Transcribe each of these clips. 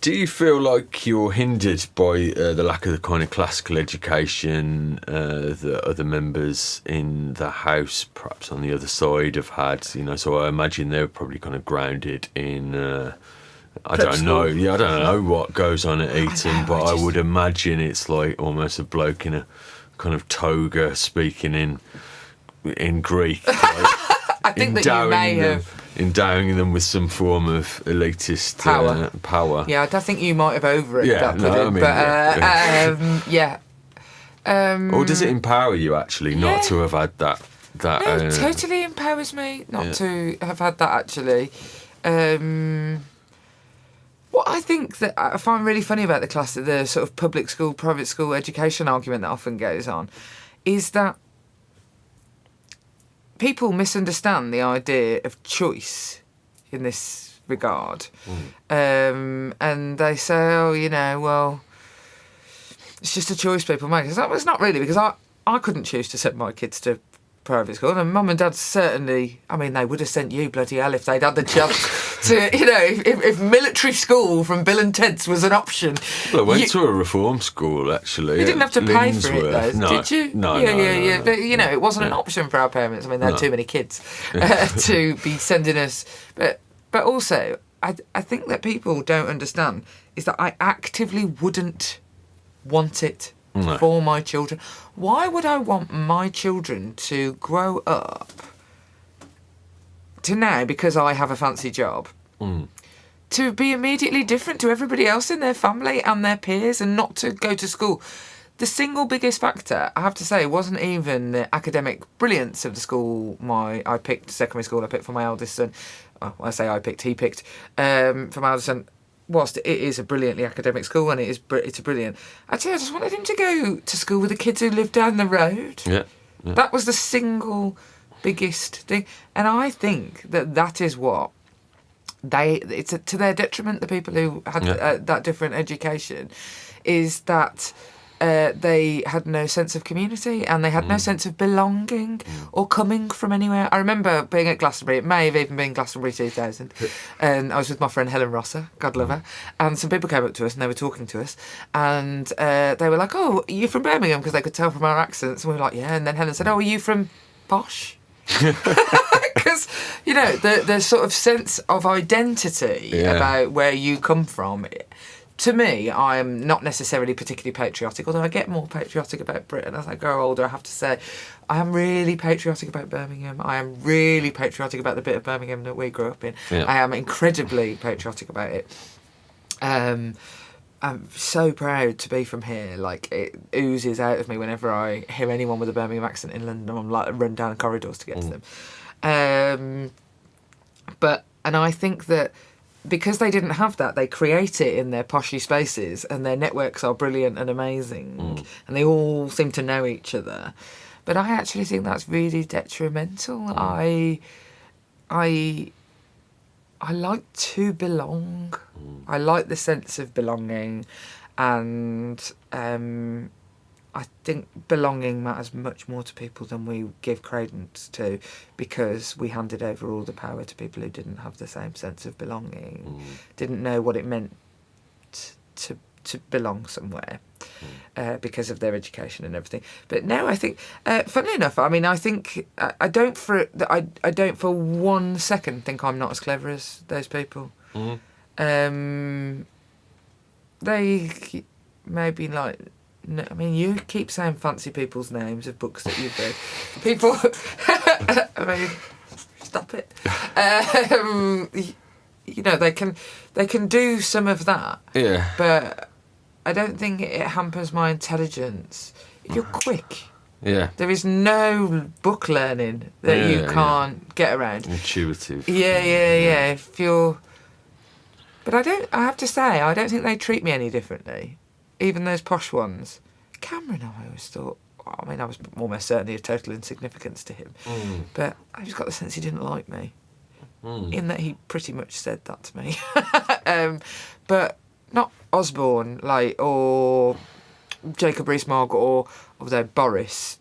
Do you feel like you're hindered by the lack of the kind of classical education that other members in the house, perhaps on the other side, have had? So I imagine they're probably kind of grounded in, I don't know. Yeah, I don't know what goes on at Eton, but I would imagine it's like almost a bloke in a kind of toga speaking in Greek. Like, I think that you may have endowing them with some form of elitist power. Yeah, I think you might have over-egged that pudding, or does it empower you actually not to have had that? No, it totally empowers me not to have had that actually. What I think that I find really funny about the sort of public school, private school education argument that often goes on, is that people misunderstand the idea of choice in this regard. And they say, well, it's just a choice people make. It's not really, because I couldn't choose to send my kids to private school, and Mum and Dad certainly, they would have sent you, bloody hell, if they'd had the chance to, if military school from Bill and Ted's was an option. Well, I went to a reform school, actually. You didn't have to pay for it, though, no, did you? No, Yeah. No, but, it wasn't an option for our parents. They had too many kids to be sending us. But also, I think that people don't understand is that I actively wouldn't want it for my children. Why would I want my children to grow up to now, because I have a fancy job, to be immediately different to everybody else in their family and their peers and not to go to school? The single biggest factor, I have to say, wasn't even the academic brilliance of the school I picked, secondary school I picked for my eldest son. Well, I say I picked, he picked, for my eldest son. Whilst it is a brilliantly academic school and it's a brilliant... Actually, I just wanted him to go to school with the kids who live down the road. Yeah. That was the single biggest thing. And I think that is what it's to their detriment, the people who had that different education, is that they had no sense of community and they had no sense of belonging or coming from anywhere. I remember being at Glastonbury, it may have even been Glastonbury 2000, and I was with my friend Helen Rosser, God love her, and some people came up to us and they were talking to us, and they were like, "Oh, are you from Birmingham?" Because they could tell from our accents, and we were like, "Yeah," and then Helen said, "Oh, are you from Posh?" Because, the sort of sense of identity about where you come from... To me, I am not necessarily particularly patriotic, although I get more patriotic about Britain as I grow older, I have to say. I am really patriotic about Birmingham. I am really patriotic about the bit of Birmingham that we grew up in. Yeah. I am incredibly patriotic about it. I'm so proud to be from here. Like, it oozes out of me whenever I hear anyone with a Birmingham accent in London. I'm like, run down corridors to get to them. And I think that because they didn't have that, they create it in their poshy spaces, and their networks are brilliant and amazing, and they all seem to know each other. But I actually think that's really detrimental. I like to belong. I like the sense of belonging, and I think belonging matters much more to people than we give credence to, because we handed over all the power to people who didn't have the same sense of belonging, didn't know what it meant to belong somewhere, because of their education and everything. But now I think, funnily enough, I think I don't for one second think I'm not as clever as those people. They maybe like. No, you keep saying fancy people's names of books that you've read. People, stop it. They can do some of that. Yeah. But I don't think it hampers my intelligence. If you're quick. Yeah. There is no book learning that you can't get around. Intuitive. Yeah. If you're... But I have to say, I don't think they treat me any differently. Even those posh ones. Cameron, I always thought... I was almost certainly a total insignificance to him. But I just got the sense he didn't like me. In that he pretty much said that to me. But not Osborne, or Jacob Rees-Mogg, or although Boris,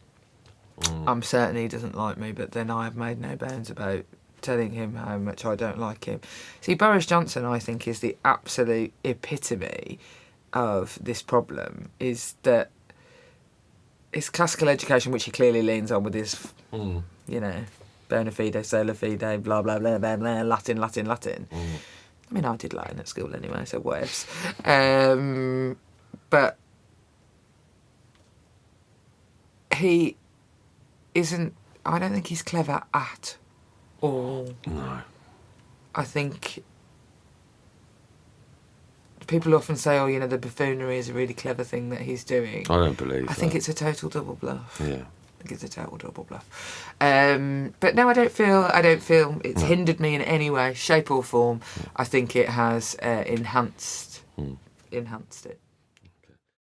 I'm certain he doesn't like me, but then I have made no bounds about telling him how much I don't like him. See, Boris Johnson, I think, is the absolute epitome of this problem, is that his classical education, which he clearly leans on with his, you know, bona fide, sola fide, blah, blah, blah, blah, blah, Latin. I mean, I did Latin at school anyway, so whatevs. But he isn't, I don't think he's clever at all. No. I think people often say, oh, you know, the buffoonery is a really clever thing that he's doing. I don't believe that. I think it's a total double bluff. Yeah. I think it's a total double bluff. But no, I don't feel it's hindered me in any way, shape or form. I think it has enhanced it.